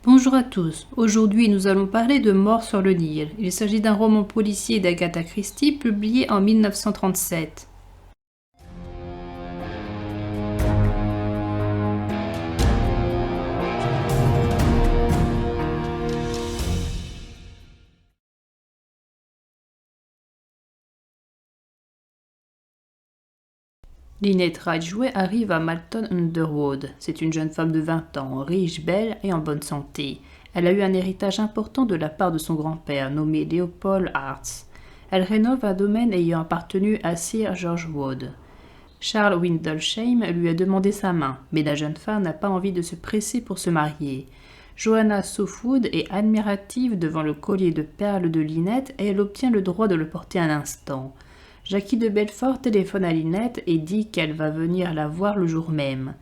Bonjour à tous, aujourd'hui nous allons parler de Mort sur le Nil. Il s'agit d'un roman policier d'Agatha Christie publié en 1937. Lynette Ridgway arrive à Malton Underwood. C'est une jeune femme de 20 ans, riche, belle et en bonne santé. Elle a eu un héritage important de la part de son grand-père, nommé Leopold Hartz. Elle rénove un domaine ayant appartenu à Sir George Wood. Charles Windlesham lui a demandé sa main, mais la jeune femme n'a pas envie de se presser pour se marier. Joanna Southwood est admirative devant le collier de perles de Lynette et elle obtient le droit de le porter un instant. Jackie de Belfort téléphone à Lynette et dit qu'elle va venir la voir le jour même.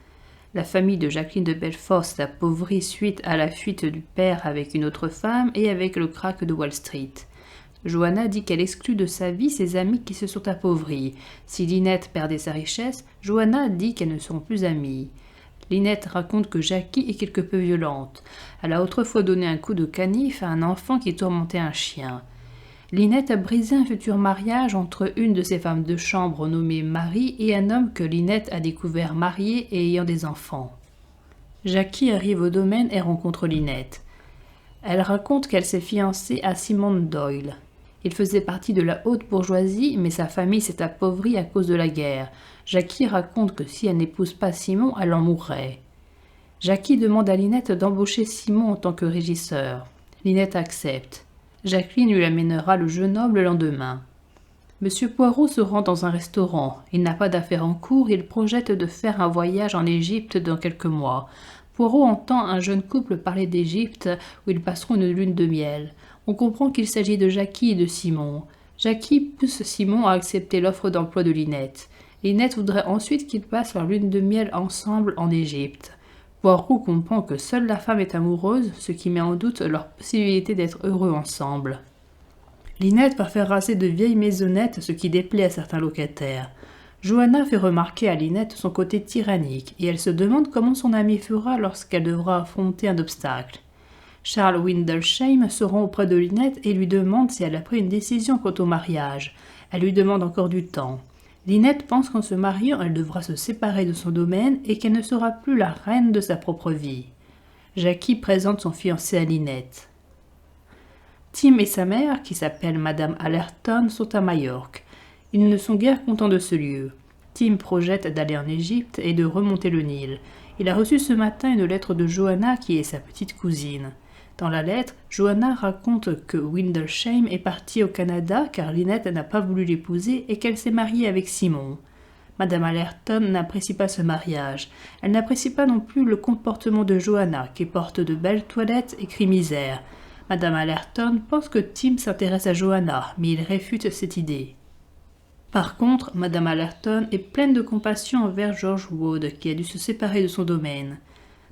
La famille de Jacqueline de Belfort s'est appauvrie suite à la fuite du père avec une autre femme et avec le krach de Wall Street. Joanna dit qu'elle exclut de sa vie ses amis qui se sont appauvris. Si Lynette perdait sa richesse, Joanna dit qu'elles ne seront plus amies. Lynette raconte que Jackie est quelque peu violente. Elle a autrefois donné un coup de canif à un enfant qui tourmentait un chien. Lynette a brisé un futur mariage entre une de ses femmes de chambre nommée Marie et un homme que Lynette a découvert marié et ayant des enfants. Jackie arrive au domaine et rencontre Lynette. Elle raconte qu'elle s'est fiancée à Simon Doyle. Il faisait partie de la haute bourgeoisie, mais sa famille s'est appauvrie à cause de la guerre. Jackie raconte que si elle n'épouse pas Simon, elle en mourrait. Jackie demande à Lynette d'embaucher Simon en tant que régisseur. Lynette accepte. Jacqueline lui amènera le jeune homme le lendemain. Monsieur Poirot se rend dans un restaurant. Il n'a pas d'affaires en cours, il projette de faire un voyage en Égypte dans quelques mois. Poirot entend un jeune couple parler d'Égypte où ils passeront une lune de miel. On comprend qu'il s'agit de Jackie et de Simon. Jackie pousse Simon à accepter l'offre d'emploi de Lynette. Lynette voudrait ensuite qu'ils passent leur lune de miel ensemble en Égypte. Poirot comprend que seule la femme est amoureuse, ce qui met en doute leur possibilité d'être heureux ensemble. Lynette va faire raser de vieilles maisonnettes, ce qui déplaît à certains locataires. Joanna fait remarquer à Lynette son côté tyrannique, et elle se demande comment son amie fera lorsqu'elle devra affronter un obstacle. Charles Windlesham se rend auprès de Lynette et lui demande si elle a pris une décision quant au mariage. Elle lui demande encore du temps. Lynette pense qu'en se mariant, elle devra se séparer de son domaine et qu'elle ne sera plus la reine de sa propre vie. Jackie présente son fiancé à Lynette. Tim et sa mère, qui s'appelle Madame Allerton, sont à Majorque. Ils ne sont guère contents de ce lieu. Tim projette d'aller en Égypte et de remonter le Nil. Il a reçu ce matin une lettre de Joanna, qui est sa petite cousine. Dans la lettre, Joanna raconte que Windlesham est parti au Canada car Lynette n'a pas voulu l'épouser et qu'elle s'est mariée avec Simon. Madame Allerton n'apprécie pas ce mariage. Elle n'apprécie pas non plus le comportement de Joanna, qui porte de belles toilettes et crie misère. Madame Allerton pense que Tim s'intéresse à Joanna, mais il réfute cette idée. Par contre, Madame Allerton est pleine de compassion envers George Wood, qui a dû se séparer de son domaine.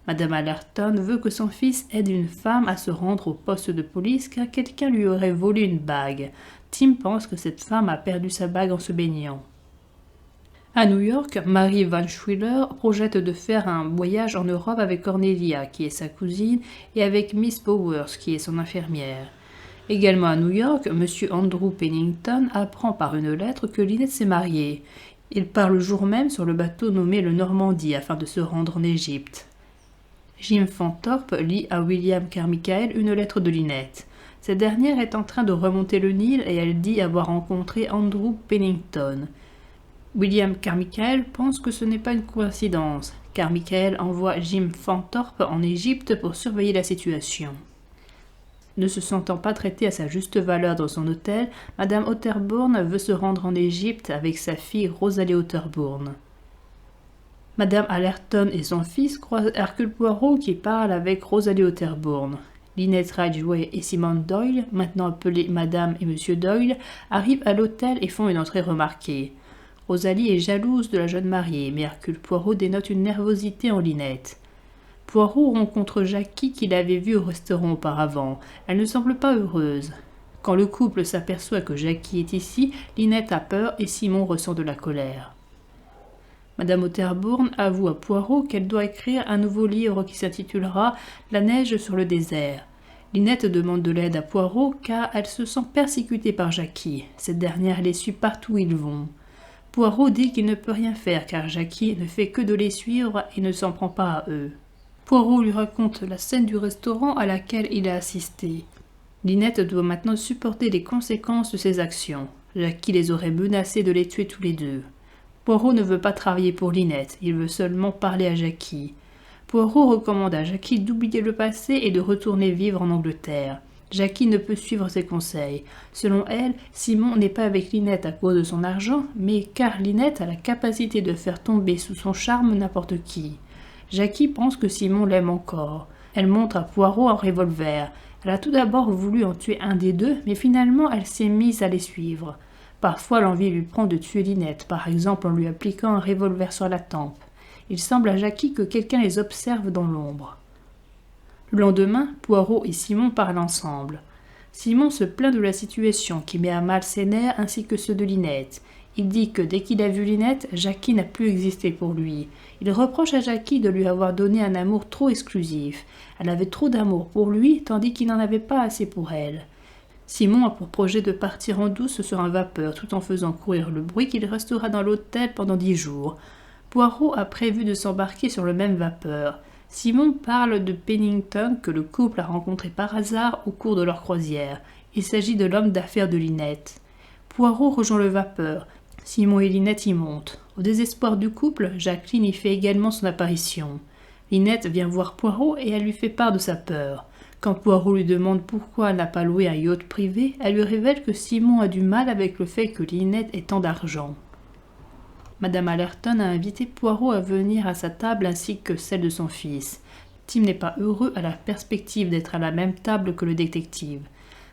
Madame Allerton veut que son fils aide une femme à se rendre au poste de police car quelqu'un lui aurait volé une bague. Tim pense que cette femme a perdu sa bague en se baignant. À New York, Mary Van Schuyler projette de faire un voyage en Europe avec Cornelia, qui est sa cousine, et avec Miss Bowers, qui est son infirmière. Également à New York, M. Andrew Pennington apprend par une lettre que Lynette s'est mariée. Il part le jour même sur le bateau nommé le Normandie afin de se rendre en Égypte. Jim Fanthorpe lit à William Carmichael une lettre de Lynette. Cette dernière est en train de remonter le Nil et elle dit avoir rencontré Andrew Pennington. William Carmichael pense que ce n'est pas une coïncidence. Carmichael envoie Jim Fanthorpe en Égypte pour surveiller la situation. Ne se sentant pas traitée à sa juste valeur dans son hôtel, Madame Otterbourne veut se rendre en Égypte avec sa fille Rosalie Otterbourne. Madame Allerton et son fils croisent Hercule Poirot qui parle avec Rosalie Otterbourne. Lynette Ridgway et Simon Doyle, maintenant appelés Madame et Monsieur Doyle, arrivent à l'hôtel et font une entrée remarquée. Rosalie est jalouse de la jeune mariée, mais Hercule Poirot dénote une nervosité en Lynette. Poirot rencontre Jackie qu'il avait vue au restaurant auparavant. Elle ne semble pas heureuse. Quand le couple s'aperçoit que Jackie est ici, Lynette a peur et Simon ressent de la colère. Madame Otterbourne avoue à Poirot qu'elle doit écrire un nouveau livre qui s'intitulera « La neige sur le désert ». Linette demande de l'aide à Poirot car elle se sent persécutée par Jackie. Cette dernière les suit partout où ils vont. Poirot dit qu'il ne peut rien faire car Jackie ne fait que de les suivre et ne s'en prend pas à eux. Poirot lui raconte la scène du restaurant à laquelle il a assisté. Linette doit maintenant supporter les conséquences de ses actions. Jackie les aurait menacés de les tuer tous les deux. Poirot ne veut pas travailler pour Linette, il veut seulement parler à Jackie. Poirot recommande à Jackie d'oublier le passé et de retourner vivre en Angleterre. Jackie ne peut suivre ses conseils. Selon elle, Simon n'est pas avec Linette à cause de son argent, mais car Linette a la capacité de faire tomber sous son charme n'importe qui. Jackie pense que Simon l'aime encore. Elle montre à Poirot un revolver. Elle a tout d'abord voulu en tuer un des deux, mais finalement elle s'est mise à les suivre. Parfois l'envie lui prend de tuer Linette, par exemple en lui appliquant un revolver sur la tempe. Il semble à Jackie que quelqu'un les observe dans l'ombre. Le lendemain, Poirot et Simon parlent ensemble. Simon se plaint de la situation qui met à mal ses nerfs ainsi que ceux de Linette. Il dit que dès qu'il a vu Linette, Jackie n'a plus existé pour lui. Il reproche à Jackie de lui avoir donné un amour trop exclusif. Elle avait trop d'amour pour lui, tandis qu'il n'en avait pas assez pour elle. Simon a pour projet de partir en douce sur un vapeur, tout en faisant courir le bruit qu'il restera dans l'hôtel pendant 10 jours. Poirot a prévu de s'embarquer sur le même vapeur. Simon parle de Pennington que le couple a rencontré par hasard au cours de leur croisière. Il s'agit de l'homme d'affaires de Linette. Poirot rejoint le vapeur. Simon et Linette y montent. Au désespoir du couple, Jacqueline y fait également son apparition. Linette vient voir Poirot et elle lui fait part de sa peur. Quand Poirot lui demande pourquoi elle n'a pas loué un yacht privé, elle lui révèle que Simon a du mal avec le fait que Linette ait tant d'argent. Madame Allerton a invité Poirot à venir à sa table ainsi que celle de son fils. Tim n'est pas heureux à la perspective d'être à la même table que le détective.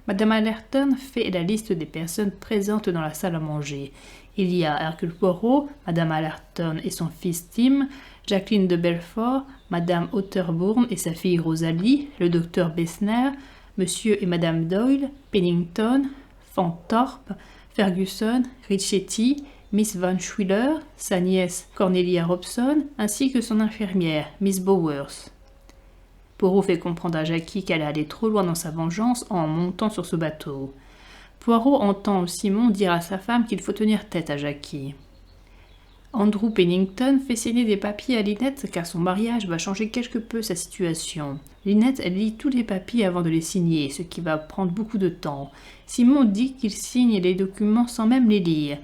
Madame Allerton fait la liste des personnes présentes dans la salle à manger. Il y a Hercule Poirot, Madame Allerton et son fils Tim, Jacqueline de Belfort, Madame Otterbourne et sa fille Rosalie, le docteur Bessner, Monsieur et Madame Doyle, Pennington, Fanthorpe, Fergusson, Richetti, Miss Van Schuyler, sa nièce Cornelia Robson, ainsi que son infirmière, Miss Bowers. Poirot fait comprendre à Jackie qu'elle est allée trop loin dans sa vengeance en montant sur ce bateau. Poirot entend Simon dire à sa femme qu'il faut tenir tête à Jackie. Andrew Pennington fait signer des papiers à Linette car son mariage va changer quelque peu sa situation. Linette lit tous les papiers avant de les signer, ce qui va prendre beaucoup de temps. Simon dit qu'il signe les documents sans même les lire.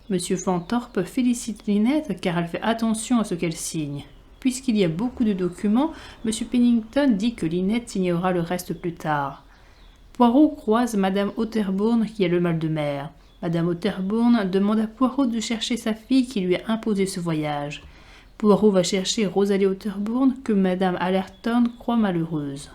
Monsieur Fanthorpe félicite Linette car elle fait attention à ce qu'elle signe. Puisqu'il y a beaucoup de documents, Monsieur Pennington dit que Linette signera le reste plus tard. Poirot croise Madame Otterbourne qui a le mal de mer. Madame Otterbourne demande à Poirot de chercher sa fille qui lui a imposé ce voyage. Poirot va chercher Rosalie Otterbourne que Madame Allerton croit malheureuse.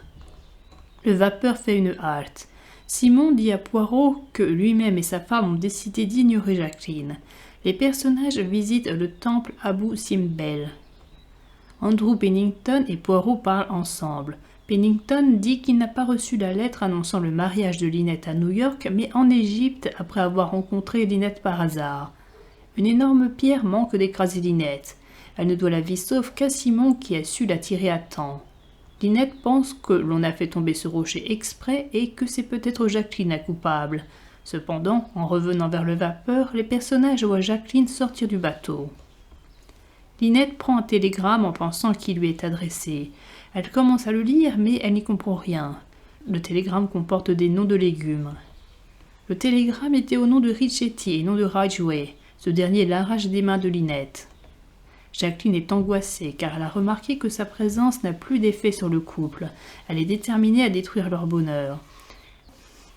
Le vapeur fait une halte. Simon dit à Poirot que lui-même et sa femme ont décidé d'ignorer Jacqueline. Les personnages visitent le temple Abou Simbel. Andrew Pennington et Poirot parlent ensemble. Pennington dit qu'il n'a pas reçu la lettre annonçant le mariage de Linette à New York, mais en Égypte après avoir rencontré Linette par hasard. Une énorme pierre manque d'écraser Linette. Elle ne doit la vie sauve qu'à Simon qui a su la tirer à temps. Linette pense que l'on a fait tomber ce rocher exprès et que c'est peut-être Jacqueline la coupable. Cependant, en revenant vers le vapeur, les personnages voient Jacqueline sortir du bateau. Linette prend un télégramme en pensant qu'il lui est adressé. Elle commence à le lire, mais elle n'y comprend rien. Le télégramme comporte des noms de légumes. Le télégramme était au nom de Richetti et non de Ridgway. Ce dernier l'arrache des mains de Linette. Jacqueline est angoissée car elle a remarqué que sa présence n'a plus d'effet sur le couple. Elle est déterminée à détruire leur bonheur.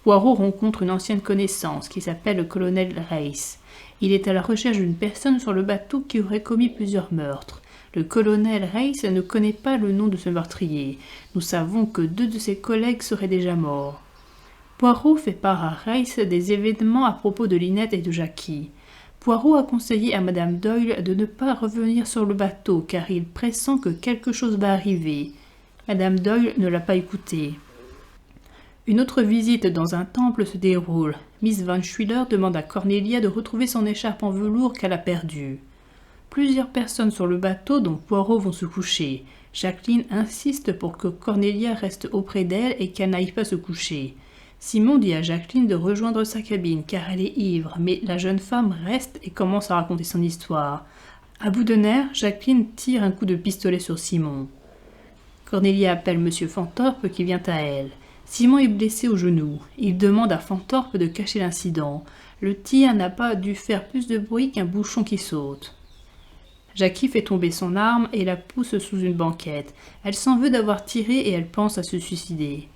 Poirot rencontre une ancienne connaissance qui s'appelle le colonel Race. Il est à la recherche d'une personne sur le bateau qui aurait commis plusieurs meurtres. Le colonel Race ne connaît pas le nom de ce meurtrier. Nous savons que 2 de ses collègues seraient déjà morts. Poirot fait part à Race des événements à propos de Linette et de Jackie. Poirot a conseillé à Madame Doyle de ne pas revenir sur le bateau car il pressent que quelque chose va arriver. Madame Doyle ne l'a pas écouté. Une autre visite dans un temple se déroule. Miss Van Schuyler demande à Cornelia de retrouver son écharpe en velours qu'elle a perdue. plusieurs personnes sur le bateau dont Poirot vont se coucher. Jacqueline insiste pour que Cornelia reste auprès d'elle et qu'elle n'aille pas se coucher. Simon dit à Jacqueline de rejoindre sa cabine car elle est ivre, mais la jeune femme reste et commence à raconter son histoire. À bout de nerfs, Jacqueline tire un coup de pistolet sur Simon. Cornelia appelle M. Fantorpe qui vient à elle. Simon est blessé au genou. Il demande à Fantorpe de cacher l'incident. Le tir n'a pas dû faire plus de bruit qu'un bouchon qui saute. Jackie fait tomber son arme et la pousse sous une banquette. Elle s'en veut d'avoir tiré et elle pense à se suicider.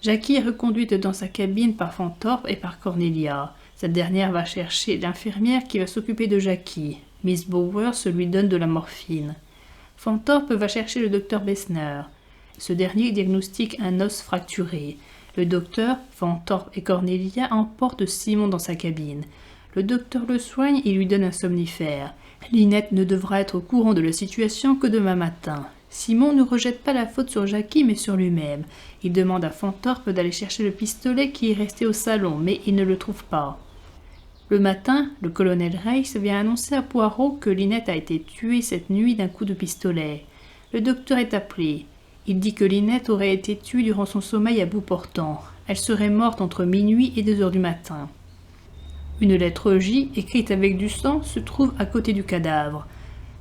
Jackie est reconduite dans sa cabine par Fantorpe et par Cornelia. Cette dernière va chercher l'infirmière qui va s'occuper de Jackie. Miss Bowers lui donne de la morphine. Fantorpe va chercher le docteur Bessner. Ce dernier diagnostique un os fracturé. Le docteur, Fantorpe et Cornelia emportent Simon dans sa cabine. Le docteur le soigne et lui donne un somnifère. Lynette ne devra être au courant de la situation que demain matin. Simon ne rejette pas la faute sur Jackie mais sur lui-même. Il demande à Fantorpe d'aller chercher le pistolet qui est resté au salon, mais il ne le trouve pas. Le matin, le colonel Reiss vient annoncer à Poirot que Lynette a été tuée cette nuit d'un coup de pistolet. Le docteur est appelé. Il dit que Lynette aurait été tuée durant son sommeil à bout portant. Elle serait morte entre minuit et 2 heures du matin. Une lettre J, écrite avec du sang, se trouve à côté du cadavre.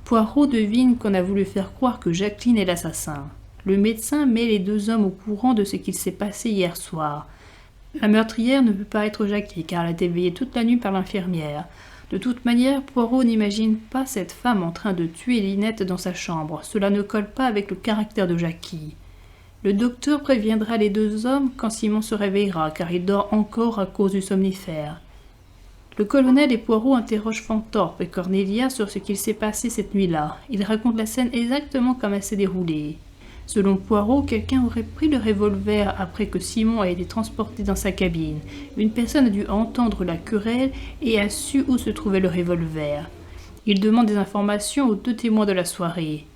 Poirot devine qu'on a voulu faire croire que Jacqueline est l'assassin. Le médecin met les 2 hommes au courant de ce qu'il s'est passé hier soir. La meurtrière ne peut pas être Jackie car elle a été veillée toute la nuit par l'infirmière. De toute manière, Poirot n'imagine pas cette femme en train de tuer Lynette dans sa chambre. Cela ne colle pas avec le caractère de Jackie. Le docteur préviendra les 2 hommes quand Simon se réveillera car il dort encore à cause du somnifère. Le colonel et Poirot interrogent Fantorpe et Cornelia sur ce qu'il s'est passé cette nuit-là. Ils racontent la scène exactement comme elle s'est déroulée. Selon Poirot, quelqu'un aurait pris le revolver après que Simon a été transporté dans sa cabine. Une personne a dû entendre la querelle et a su où se trouvait le revolver. Il demande des informations aux 2 témoins de la soirée.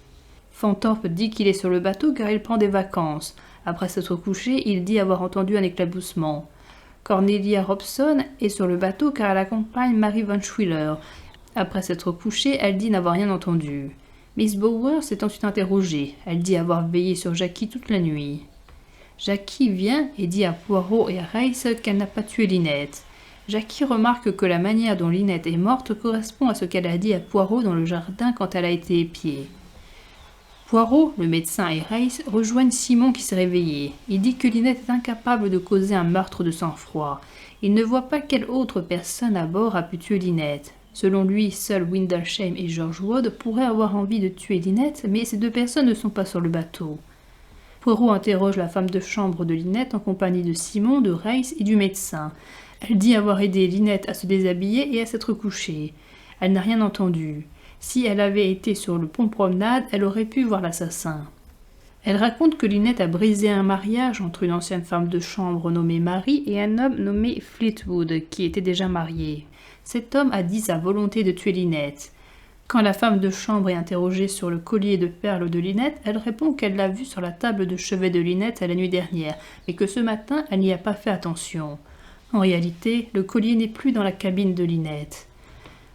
Fantorpe dit qu'il est sur le bateau car il prend des vacances. Après s'être couché, il dit avoir entendu un éclaboussement. Cornelia Robson est sur le bateau car elle accompagne Mary Van Schuyler. Après s'être couchée, elle dit n'avoir rien entendu. Miss Bowers est ensuite interrogée. Elle dit avoir veillé sur Jackie toute la nuit. Jackie vient et dit à Poirot et à Reiss qu'elle n'a pas tué Lynette. Jackie remarque que la manière dont Lynette est morte correspond à ce qu'elle a dit à Poirot dans le jardin quand elle a été épiée. Poirot, le médecin et Reiss rejoignent Simon qui s'est réveillé. Il dit que Lynette est incapable de causer un meurtre de sang-froid. Il ne voit pas quelle autre personne à bord a pu tuer Lynette. Selon lui, seuls Windlesham et George Wood pourraient avoir envie de tuer Lynette, mais ces 2 personnes ne sont pas sur le bateau. Poirot interroge la femme de chambre de Lynette en compagnie de Simon, de Reiss et du médecin. Elle dit avoir aidé Lynette à se déshabiller et à s'être couchée. Elle n'a rien entendu. Si elle avait été sur le pont promenade, elle aurait pu voir l'assassin. Elle raconte que Lynette a brisé un mariage entre une ancienne femme de chambre nommée Marie et un homme nommé Fleetwood, qui était déjà marié. Cet homme a dit sa volonté de tuer Lynette. Quand la femme de chambre est interrogée sur le collier de perles de Lynette, elle répond qu'elle l'a vu sur la table de chevet de Lynette la nuit dernière, mais que ce matin, elle n'y a pas fait attention. En réalité, le collier n'est plus dans la cabine de Lynette.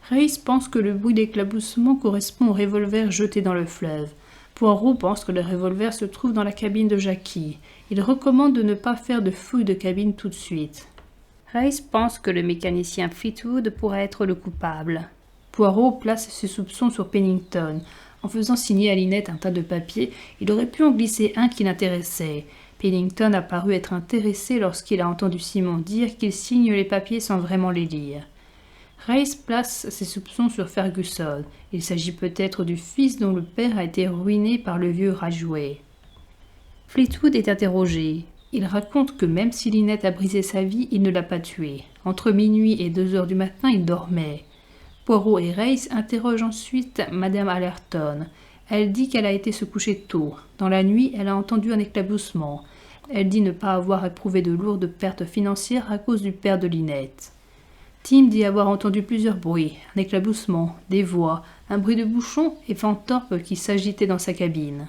Reiss pense que le bruit d'éclaboussement correspond au revolver jeté dans le fleuve. Poirot pense que le revolver se trouve dans la cabine de Jackie. Il recommande de ne pas faire de fouille de cabine tout de suite. Reiss pense que le mécanicien Fleetwood pourrait être le coupable. Poirot place ses soupçons sur Pennington. En faisant signer à Lynette un tas de papiers, il aurait pu en glisser un qui l'intéressait. Pennington a paru être intéressé lorsqu'il a entendu Simon dire qu'il signe les papiers sans vraiment les lire. Reiss place ses soupçons sur Ferguson. Il s'agit peut-être du fils dont le père a été ruiné par le vieux Rajway. Fleetwood est interrogé. Il raconte que même si Lynette a brisé sa vie, il ne l'a pas tuée. Entre minuit et 2 heures du matin, il dormait. Poirot et Reiss interrogent ensuite Madame Allerton. Elle dit qu'elle a été se coucher tôt. Dans la nuit, elle a entendu un éclaboussement. Elle dit ne pas avoir éprouvé de lourdes pertes financières à cause du père de Lynette. Tim dit avoir entendu plusieurs bruits, un éclaboussement, des voix, un bruit de bouchon et Fantorpe qui s'agitait dans sa cabine.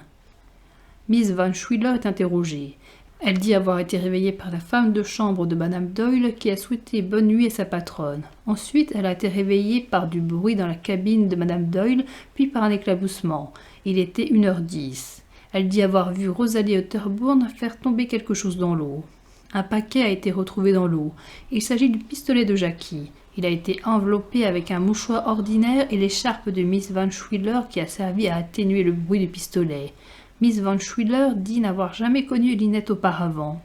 Miss Van Schuyler est interrogée. Elle dit avoir été réveillée par la femme de chambre de Madame Doyle qui a souhaité bonne nuit à sa patronne. Ensuite, elle a été réveillée par du bruit dans la cabine de Madame Doyle, puis par un éclaboussement. Il était 1h10. Elle dit avoir vu Rosalie Otterbourne faire tomber quelque chose dans l'eau. Un paquet a été retrouvé dans l'eau. Il s'agit du pistolet de Jackie. Il a été enveloppé avec un mouchoir ordinaire et l'écharpe de Miss Van Schuyler qui a servi à atténuer le bruit du pistolet. Miss Van Schuyler dit n'avoir jamais connu Lynette auparavant.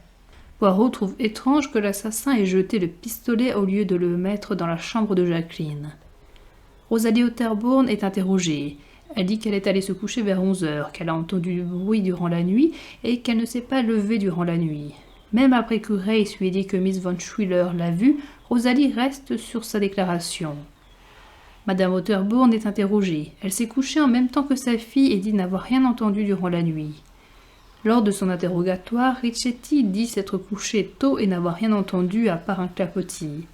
Poirot trouve étrange que l'assassin ait jeté le pistolet au lieu de le mettre dans la chambre de Jacqueline. Rosalie Otterbourne est interrogée. Elle dit qu'elle est allée se coucher vers 11h, qu'elle a entendu du bruit durant la nuit et qu'elle ne s'est pas levée durant la nuit. Même après que Race lui ait dit que Miss Van Schuyler l'a vue, Rosalie reste sur sa déclaration. Madame Otterbourne est interrogée. Elle s'est couchée en même temps que sa fille et dit n'avoir rien entendu durant la nuit. Lors de son interrogatoire, Richetti dit s'être couché tôt et n'avoir rien entendu à part un clapotis.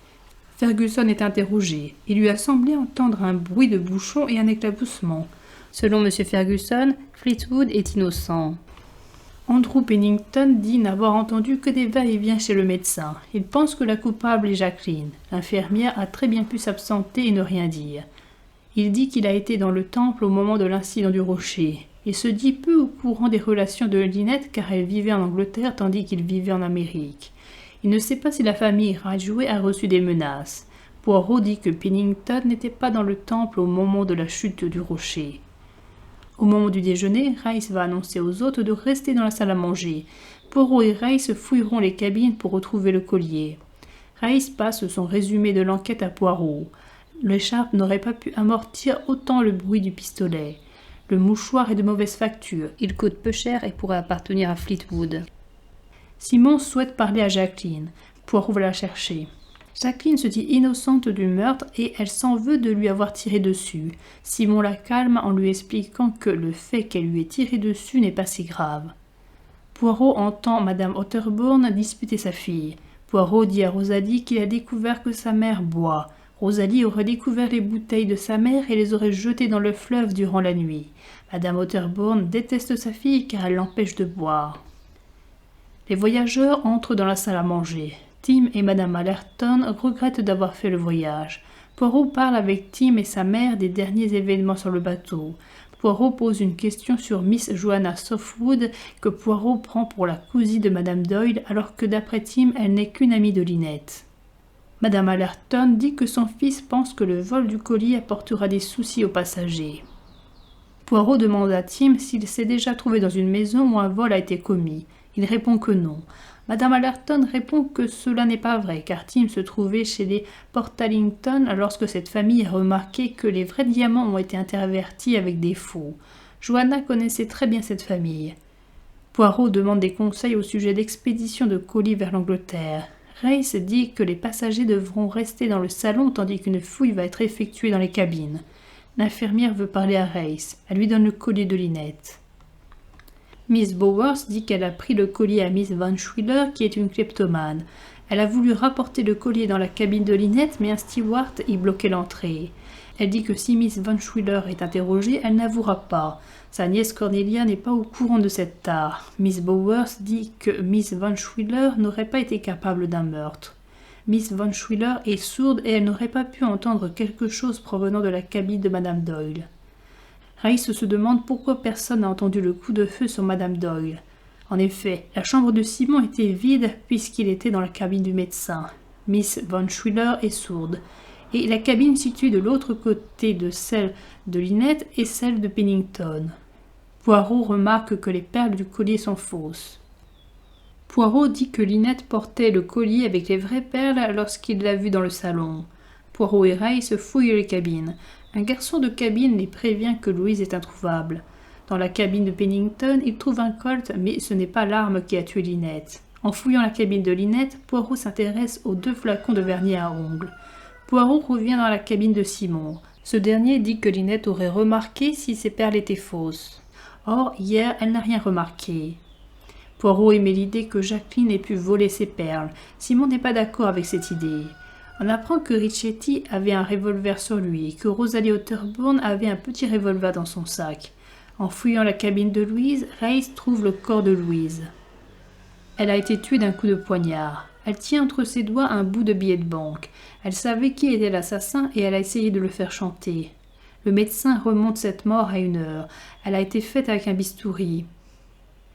Ferguson est interrogé. Il lui a semblé entendre un bruit de bouchon et un éclaboussement. Selon M. Ferguson, Fleetwood est innocent. Andrew Pennington dit n'avoir entendu que des va-et-vient chez le médecin. Il pense que la coupable est Jacqueline. L'infirmière a très bien pu s'absenter et ne rien dire. Il dit qu'il a été dans le temple au moment de l'incident du rocher. Il se dit peu au courant des relations de Lynette car elle vivait en Angleterre tandis qu'il vivait en Amérique. Il ne sait pas si la famille Ridgway a reçu des menaces. Poirot dit que Pennington n'était pas dans le temple au moment de la chute du rocher. Au moment du déjeuner, Rice va annoncer aux autres de rester dans la salle à manger. Poirot et Rice fouilleront les cabines pour retrouver le collier. Rice passe son résumé de l'enquête à Poirot. L'écharpe n'aurait pas pu amortir autant le bruit du pistolet. Le mouchoir est de mauvaise facture. Il coûte peu cher et pourrait appartenir à Fleetwood. Simon souhaite parler à Jacqueline. Poirot va la chercher. Jacqueline se dit innocente du meurtre et elle s'en veut de lui avoir tiré dessus. Simon la calme en lui expliquant que le fait qu'elle lui ait tiré dessus n'est pas si grave. Poirot entend Madame Otterbourne disputer sa fille. Poirot dit à Rosalie qu'il a découvert que sa mère boit. Rosalie aurait découvert les bouteilles de sa mère et les aurait jetées dans le fleuve durant la nuit. Madame Otterbourne déteste sa fille car elle l'empêche de boire. Les voyageurs entrent dans la salle à manger. Tim et Madame Allerton regrettent d'avoir fait le voyage. Poirot parle avec Tim et sa mère des derniers événements sur le bateau. Poirot pose une question sur Miss Joanna Softwood que Poirot prend pour la cousine de Madame Doyle alors que d'après Tim, elle n'est qu'une amie de Lynette. Madame Allerton dit que son fils pense que le vol du colis apportera des soucis aux passagers. Poirot demande à Tim s'il s'est déjà trouvé dans une maison où un vol a été commis. Il répond que non. Madame Allerton répond que cela n'est pas vrai, car Tim se trouvait chez les Portalington lorsque cette famille a remarqué que les vrais diamants ont été intervertis avec des faux. Joanna connaissait très bien cette famille. Poirot demande des conseils au sujet d'expédition de colis vers l'Angleterre. Race dit que les passagers devront rester dans le salon tandis qu'une fouille va être effectuée dans les cabines. L'infirmière veut parler à Race. Elle lui donne le collier de Lynette. Miss Bowers dit qu'elle a pris le collier à Miss Van Schuyler, qui est une kleptomane. Elle a voulu rapporter le collier dans la cabine de Lynette, mais un steward y bloquait l'entrée. Elle dit que si Miss Van Schuyler est interrogée, elle n'avouera pas. Sa nièce Cornelia n'est pas au courant de cette tare. Miss Bowers dit que Miss Van Schuyler n'aurait pas été capable d'un meurtre. Miss Van Schuyler est sourde et elle n'aurait pas pu entendre quelque chose provenant de la cabine de Madame Doyle. Race se demande pourquoi personne n'a entendu le coup de feu sur Madame Doyle. En effet, la chambre de Simon était vide puisqu'il était dans la cabine du médecin. Miss Van Schuyler est sourde. Et la cabine située de l'autre côté de celle de Lynette est celle de Pennington. Poirot remarque que les perles du collier sont fausses. Poirot dit que Lynette portait le collier avec les vraies perles lorsqu'il l'a vue dans le salon. Poirot et Race fouillent les cabines. Un garçon de cabine les prévient que Louise est introuvable. Dans la cabine de Pennington, il trouve un colt, mais ce n'est pas l'arme qui a tué Lynette. En fouillant la cabine de Lynette, Poirot s'intéresse aux 2 flacons de vernis à ongles. Poirot revient dans la cabine de Simon. Ce dernier dit que Lynette aurait remarqué si ses perles étaient fausses. Or, hier, elle n'a rien remarqué. Poirot émet l'idée que Jacqueline ait pu voler ses perles. Simon n'est pas d'accord avec cette idée. On apprend que Richetti avait un revolver sur lui et que Rosalie Otterbourne avait un petit revolver dans son sac. En fouillant la cabine de Louise, Race trouve le corps de Louise. Elle a été tuée d'un coup de poignard. Elle tient entre ses doigts un bout de billet de banque. Elle savait qui était l'assassin et elle a essayé de le faire chanter. Le médecin remonte cette mort à 1 heure. Elle a été faite avec un bistouri.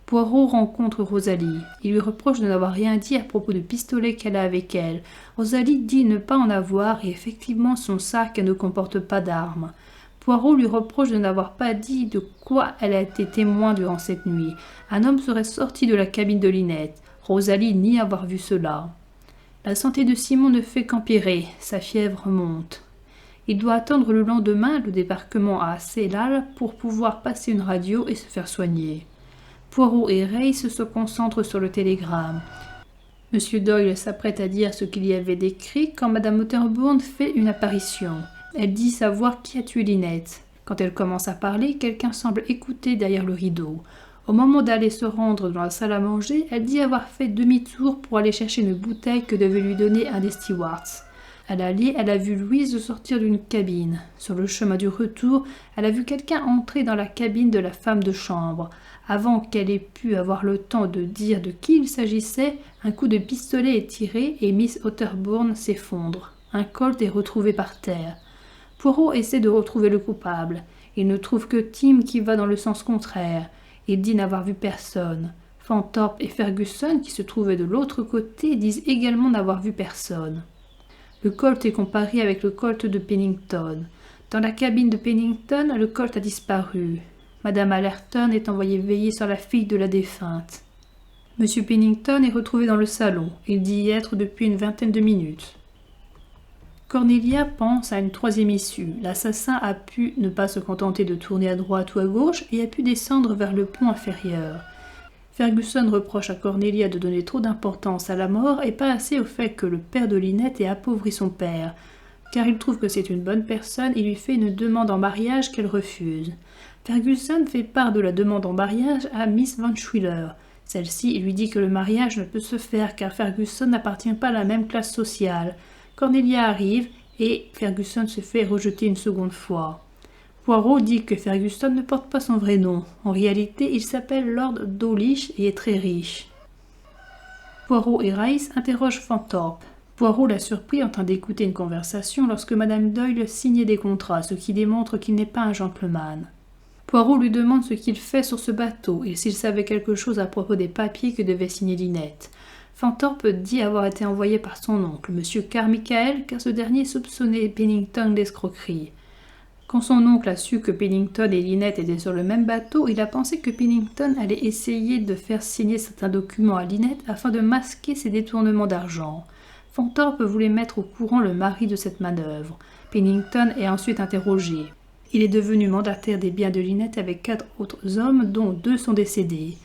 Poirot rencontre Rosalie. Il lui reproche de n'avoir rien dit à propos du pistolet qu'elle a avec elle. Rosalie dit ne pas en avoir et effectivement son sac ne comporte pas d'armes. Poirot lui reproche de n'avoir pas dit de quoi elle a été témoin durant cette nuit. Un homme serait sorti de la cabine de Lynette. Rosalie nie avoir vu cela. La santé de Simon ne fait qu'empirer. Sa fièvre monte. Il doit attendre le lendemain le débarquement à Cellal pour pouvoir passer une radio et se faire soigner. Poirot et Reiss se concentrent sur le télégramme. Monsieur Doyle s'apprête à dire ce qu'il y avait décrit quand Madame Otterbourne fait une apparition. Elle dit savoir qui a tué Lynette. Quand elle commence à parler, quelqu'un semble écouter derrière le rideau. Au moment d'aller se rendre dans la salle à manger, elle dit avoir fait demi-tour pour aller chercher une bouteille que devait lui donner un des stewards. À l'aller, elle a vu Louise sortir d'une cabine. Sur le chemin du retour, elle a vu quelqu'un entrer dans la cabine de la femme de chambre. Avant qu'elle ait pu avoir le temps de dire de qui il s'agissait, un coup de pistolet est tiré et Miss Otterbourne s'effondre. Un colt est retrouvé par terre. Poirot essaie de retrouver le coupable. Il ne trouve que Tim qui va dans le sens contraire. Il dit n'avoir vu personne. Fanthorpe et Fergusson, qui se trouvaient de l'autre côté, disent également n'avoir vu personne. Le colt est comparé avec le colt de Pennington. Dans la cabine de Pennington, le colt a disparu. Madame Allerton est envoyée veiller sur la fille de la défunte. Monsieur Pennington est retrouvé dans le salon. Il dit y être depuis une vingtaine de minutes. Cornelia pense à une troisième issue. L'assassin a pu ne pas se contenter de tourner à droite ou à gauche et a pu descendre vers le pont inférieur. Fergusson reproche à Cornelia de donner trop d'importance à la mort et pas assez au fait que le père de Lynette ait appauvri son père. Car il trouve que c'est une bonne personne, il lui fait une demande en mariage qu'elle refuse. Fergusson fait part de la demande en mariage à Miss Van Schuyler. Celle-ci lui dit que le mariage ne peut se faire car Fergusson n'appartient pas à la même classe sociale. Cornelia arrive et Fergusson se fait rejeter une seconde fois. Poirot dit que Fergusson ne porte pas son vrai nom. En réalité, il s'appelle Lord Dawlish et est très riche. Poirot et Reiss interrogent Fanthorpe. Poirot l'a surpris en train d'écouter une conversation lorsque Madame Doyle signait des contrats, ce qui démontre qu'il n'est pas un gentleman. Poirot lui demande ce qu'il fait sur ce bateau et s'il savait quelque chose à propos des papiers que devait signer Lynette. Fanthorpe dit avoir été envoyé par son oncle, M. Carmichael, car ce dernier soupçonnait Pennington d'escroquerie. Quand son oncle a su que Pennington et Lynette étaient sur le même bateau, il a pensé que Pennington allait essayer de faire signer certains documents à Lynette afin de masquer ses détournements d'argent. Fanthorpe voulait mettre au courant le mari de cette manœuvre. Pennington est ensuite interrogé. Il est devenu mandataire des biens de Lynette avec 4 autres hommes, dont 2 sont décédés.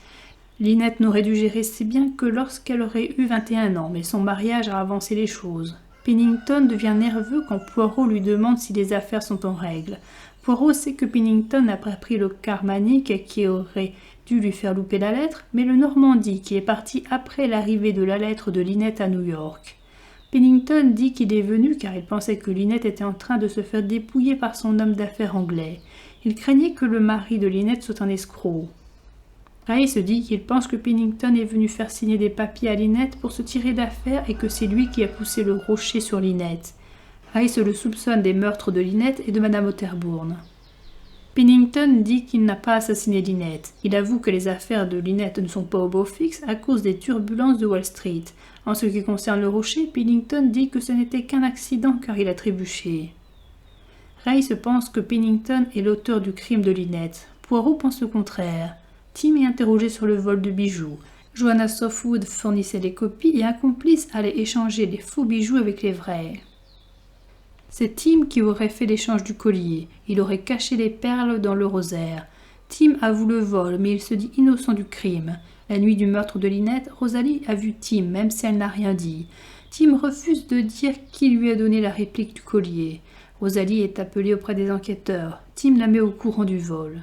Lynette n'aurait dû gérer si bien que lorsqu'elle aurait eu 21 ans, mais son mariage a avancé les choses. Pennington devient nerveux quand Poirot lui demande si les affaires sont en règle. Poirot sait que Pennington n'a pas pris le Carmanic qui aurait dû lui faire louper la lettre, mais le Normandie qui est parti après l'arrivée de la lettre de Lynette à New York. Pennington dit qu'il est venu car il pensait que Lynette était en train de se faire dépouiller par son homme d'affaires anglais. Il craignait que le mari de Lynette soit un escroc. Reiss dit qu'il pense que Pennington est venu faire signer des papiers à Lynette pour se tirer d'affaire et que c'est lui qui a poussé le rocher sur Lynette. Reiss le soupçonne des meurtres de Lynette et de Madame Otterbourne. Pennington dit qu'il n'a pas assassiné Lynette. Il avoue que les affaires de Lynette ne sont pas au beau fixe à cause des turbulences de Wall Street. En ce qui concerne le rocher, Pennington dit que ce n'était qu'un accident car il a trébuché. Reiss pense que Pennington est l'auteur du crime de Lynette. Poirot pense le contraire. Tim est interrogé sur le vol de bijoux. Joanna Softwood fournissait les copies et un complice allait échanger les faux bijoux avec les vrais. C'est Tim qui aurait fait l'échange du collier. Il aurait caché les perles dans le rosaire. Tim avoue le vol, mais il se dit innocent du crime. La nuit du meurtre de Lynette, Rosalie a vu Tim, même si elle n'a rien dit. Tim refuse de dire qui lui a donné la réplique du collier. Rosalie est appelée auprès des enquêteurs. Tim la met au courant du vol.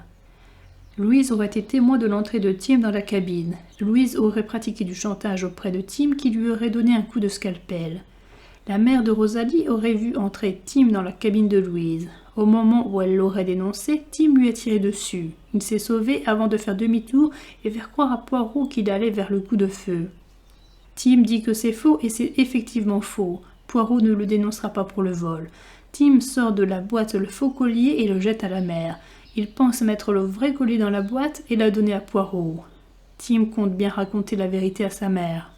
Louise aurait été témoin de l'entrée de Tim dans la cabine. Louise aurait pratiqué du chantage auprès de Tim qui lui aurait donné un coup de scalpel. La mère de Rosalie aurait vu entrer Tim dans la cabine de Louise. Au moment où elle l'aurait dénoncé, Tim lui a tiré dessus. Il s'est sauvé avant de faire demi-tour et faire croire à Poirot qu'il allait vers le coup de feu. Tim dit que c'est faux et c'est effectivement faux. Poirot ne le dénoncera pas pour le vol. Tim sort de la boîte le faux collier et le jette à la mer. Il pense mettre le vrai collier dans la boîte et la donner à Poirot. Tim compte bien raconter la vérité à sa mère.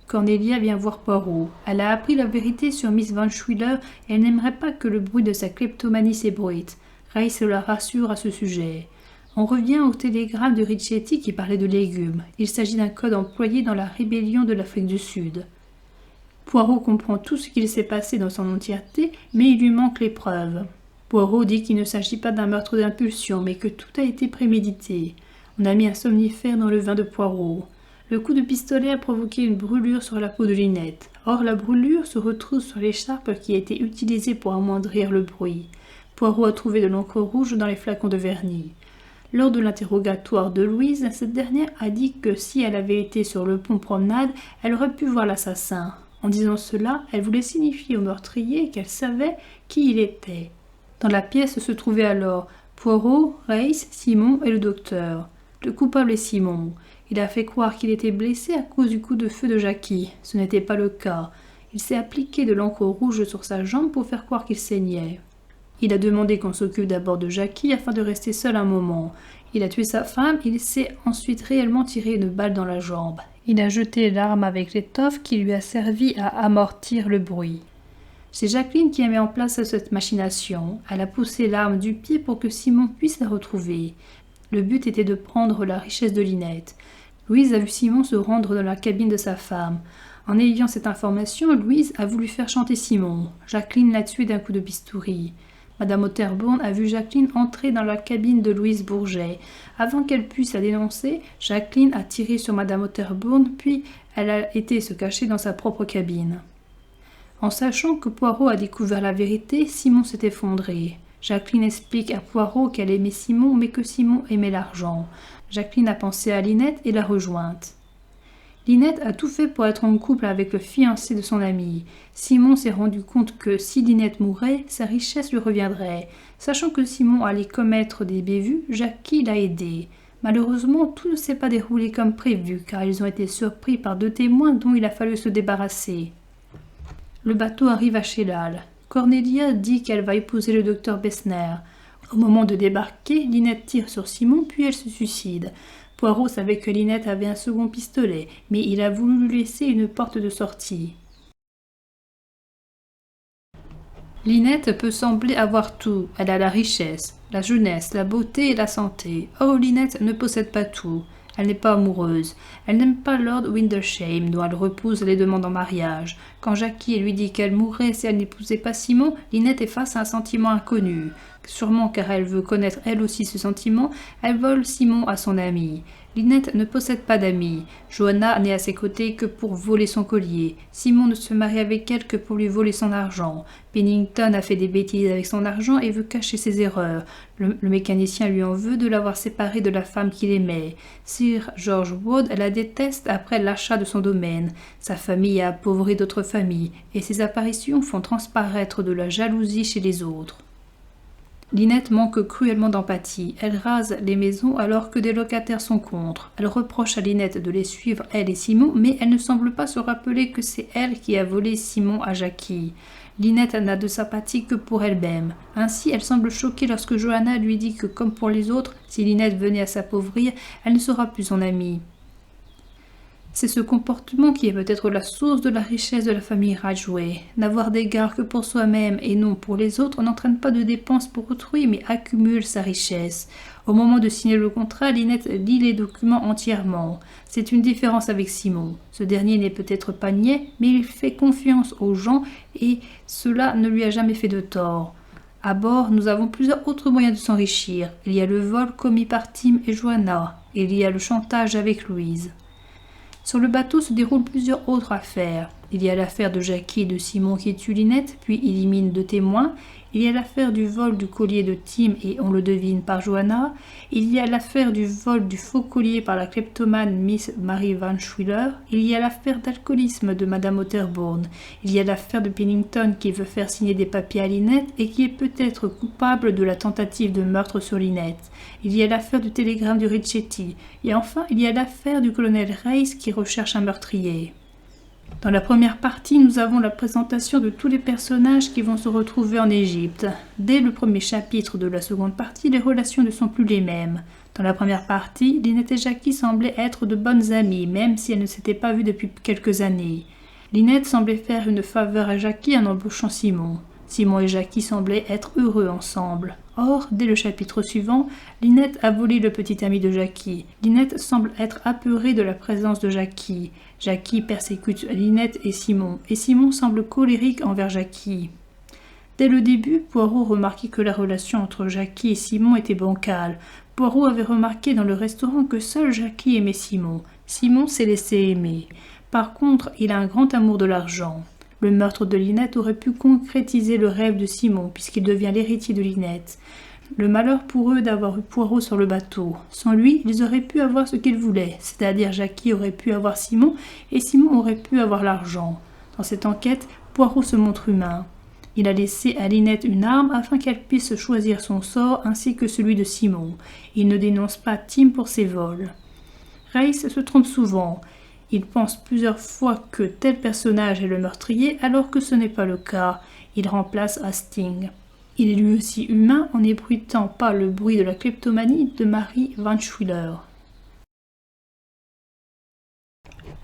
Cornelia vient voir Poirot. Elle a appris la vérité sur Miss Van Schuyler et elle n'aimerait pas que le bruit de sa kleptomanie s'ébruite. Rice la rassure à ce sujet. On revient au télégramme de Richetti qui parlait de légumes. Il s'agit d'un code employé dans la rébellion de l'Afrique du Sud. Poirot comprend tout ce qu'il s'est passé dans son entièreté, mais il lui manque les preuves. Poirot dit qu'il ne s'agit pas d'un meurtre d'impulsion, mais que tout a été prémédité. On a mis un somnifère dans le vin de Poirot. Le coup de pistolet a provoqué une brûlure sur la peau de Lynette. Or, la brûlure se retrouve sur l'écharpe qui a été utilisée pour amoindrir le bruit. Poirot a trouvé de l'encre rouge dans les flacons de vernis. Lors de l'interrogatoire de Louise, cette dernière a dit que si elle avait été sur le pont promenade, elle aurait pu voir l'assassin. En disant cela, elle voulait signifier au meurtrier qu'elle savait qui il était. Dans la pièce se trouvaient alors Poirot, Rice, Simon et le docteur. Le coupable est Simon. Il a fait croire qu'il était blessé à cause du coup de feu de Jackie. Ce n'était pas le cas. Il s'est appliqué de l'encre rouge sur sa jambe pour faire croire qu'il saignait. Il a demandé qu'on s'occupe d'abord de Jackie afin de rester seul un moment. Il a tué sa femme, il s'est ensuite réellement tiré une balle dans la jambe. Il a jeté l'arme avec l'étoffe qui lui a servi à amortir le bruit. C'est Jacqueline qui a mis en place cette machination. Elle a poussé l'arme du pied pour que Simon puisse la retrouver. Le but était de prendre la richesse de Lynette. Louise a vu Simon se rendre dans la cabine de sa femme. En ayant cette information, Louise a voulu faire chanter Simon. Jacqueline l'a tué d'un coup de bistouri. Madame Otterbourne a vu Jacqueline entrer dans la cabine de Louise Bourget. Avant qu'elle puisse la dénoncer, Jacqueline a tiré sur Madame Otterbourne, puis elle a été se cacher dans sa propre cabine. En sachant que Poirot a découvert la vérité, Simon s'est effondré. Jacqueline explique à Poirot qu'elle aimait Simon, mais que Simon aimait l'argent. Jacqueline a pensé à Lynette et l'a rejointe. Lynette a tout fait pour être en couple avec le fiancé de son ami. Simon s'est rendu compte que si Lynette mourait, sa richesse lui reviendrait. Sachant que Simon allait commettre des bévues, Jackie l'a aidé. Malheureusement, tout ne s'est pas déroulé comme prévu, car ils ont été surpris par 2 témoins dont il a fallu se débarrasser. Le bateau arrive à Cheylal. Cornelia dit qu'elle va épouser le docteur Bessner. Au moment de débarquer, Lynette tire sur Simon, puis elle se suicide. Poirot savait que Lynette avait un second pistolet, mais il a voulu lui laisser une porte de sortie. Lynette peut sembler avoir tout. Elle a la richesse, la jeunesse, la beauté et la santé. Or, Lynette ne possède pas tout. Elle n'est pas amoureuse. Elle n'aime pas Lord Wintershame, dont elle repousse les demandes en mariage. Quand Jackie lui dit qu'elle mourrait si elle n'épousait pas Simon, Lynette est face à un sentiment inconnu. Sûrement car elle veut connaître elle aussi ce sentiment, elle vole Simon à son ami. Lynette ne possède pas d'amis. Johanna n'est à ses côtés que pour voler son collier. Simon ne se marie avec elle que pour lui voler son argent. Pennington a fait des bêtises avec son argent et veut cacher ses erreurs. Le mécanicien lui en veut de l'avoir séparée de la femme qu'il aimait. Sir George Wood la déteste après l'achat de son domaine. Sa famille a appauvri d'autres familles, et ses apparitions font transparaître de la jalousie chez les autres. Lynette manque cruellement d'empathie. Elle rase les maisons alors que des locataires sont contre. Elle reproche à Lynette de les suivre, elle et Simon, mais elle ne semble pas se rappeler que c'est elle qui a volé Simon à Jackie. Lynette n'a de sympathie que pour elle-même. Ainsi, elle semble choquée lorsque Johanna lui dit que, comme pour les autres, si Lynette venait à s'appauvrir, elle ne sera plus son amie. C'est ce comportement qui est peut-être la source de la richesse de la famille Ridgway. N'avoir d'égard que pour soi-même et non pour les autres n'entraîne pas de dépenses pour autrui, mais accumule sa richesse. Au moment de signer le contrat, Lynette lit les documents entièrement. C'est une différence avec Simon. Ce dernier n'est peut-être pas niais, mais il fait confiance aux gens et cela ne lui a jamais fait de tort. À bord, nous avons plusieurs autres moyens de s'enrichir. Il y a le vol commis par Tim et Johanna. Il y a le chantage avec Louise. Sur le bateau se déroulent plusieurs autres affaires. Il y a l'affaire de Jackie et de Simon qui tue Lynette, puis élimine 2 témoins. Il y a l'affaire du vol du collier de Tim et on le devine par Joanna. Il y a l'affaire du vol du faux collier par la kleptomane Miss Mary Van Schuyler. Il y a l'affaire d'alcoolisme de Madame Otterbourne. Il y a l'affaire de Pennington qui veut faire signer des papiers à Lynette et qui est peut-être coupable de la tentative de meurtre sur Lynette. Il y a l'affaire du télégramme du Richetti. Et enfin, il y a l'affaire du colonel Reiss qui recherche un meurtrier. Dans la première partie, nous avons la présentation de tous les personnages qui vont se retrouver en Égypte. Dès le premier chapitre de la seconde partie, les relations ne sont plus les mêmes. Dans la première partie, Lynette et Jackie semblaient être de bonnes amies, même si elles ne s'étaient pas vues depuis quelques années. Lynette semblait faire une faveur à Jackie en embauchant Simon. Simon et Jackie semblaient être heureux ensemble. Or, dès le chapitre suivant, Lynette a volé le petit ami de Jackie. Lynette semble être apeurée de la présence de Jackie. Jackie persécute Lynette et Simon semble colérique envers Jackie. Dès le début, Poirot remarquait que la relation entre Jackie et Simon était bancale. Poirot avait remarqué dans le restaurant que seul Jackie aimait Simon. Simon s'est laissé aimer. Par contre, il a un grand amour de l'argent. Le meurtre de Lynette aurait pu concrétiser le rêve de Simon, puisqu'il devient l'héritier de Lynette. Le malheur pour eux d'avoir eu Poirot sur le bateau. Sans lui, ils auraient pu avoir ce qu'ils voulaient, c'est-à-dire Jackie aurait pu avoir Simon, et Simon aurait pu avoir l'argent. Dans cette enquête, Poirot se montre humain. Il a laissé à Lynette une arme afin qu'elle puisse choisir son sort ainsi que celui de Simon. Il ne dénonce pas Tim pour ses vols. Reiss se trompe souvent. Il pense plusieurs fois que tel personnage est le meurtrier alors que ce n'est pas le cas. Il remplace Hastings. Il est lui aussi humain en n'ébruitant pas le bruit de la kleptomanie de Mary Van Schuyler.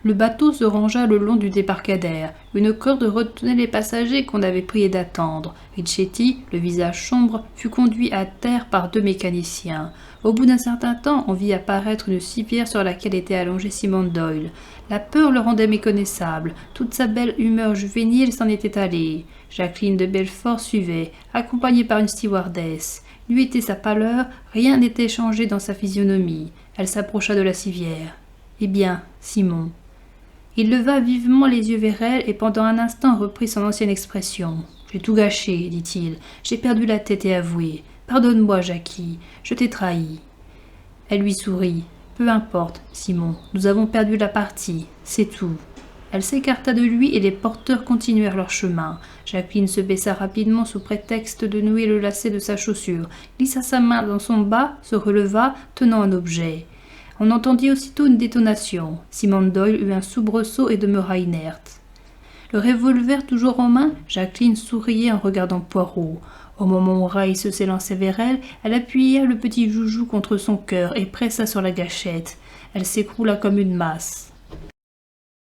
Le bateau se rangea le long du débarcadère. Une corde retenait les passagers qu'on avait prié d'attendre. Richetti, le visage sombre, fut conduit à terre par 2 mécaniciens. Au bout d'un certain temps, on vit apparaître une civière sur laquelle était allongé Simon Doyle. La peur le rendait méconnaissable. Toute sa belle humeur juvénile s'en était allée. Jacqueline de Belfort suivait, accompagnée par une stewardess. Lui était sa pâleur, rien n'était changé dans sa physionomie. Elle s'approcha de la civière. « Eh bien, Simon ?» Il leva vivement les yeux vers elle et pendant un instant reprit son ancienne expression. « J'ai tout gâché, dit-il. J'ai perdu la tête et avoué. Pardonne-moi, Jackie. Je t'ai trahi. » Elle lui sourit. « Peu importe, Simon. Nous avons perdu la partie. C'est tout. » Elle s'écarta de lui et les porteurs continuèrent leur chemin. Jacqueline se baissa rapidement sous prétexte de nouer le lacet de sa chaussure, glissa sa main dans son bas, se releva, tenant un objet. On entendit aussitôt une détonation. Simon Doyle eut un soubresaut et demeura inerte. Le revolver toujours en main, Jacqueline souriait en regardant Poirot. Au moment où Reiss s'élançait vers elle, elle appuya le petit joujou contre son cœur et pressa sur la gâchette. Elle s'écroula comme une masse.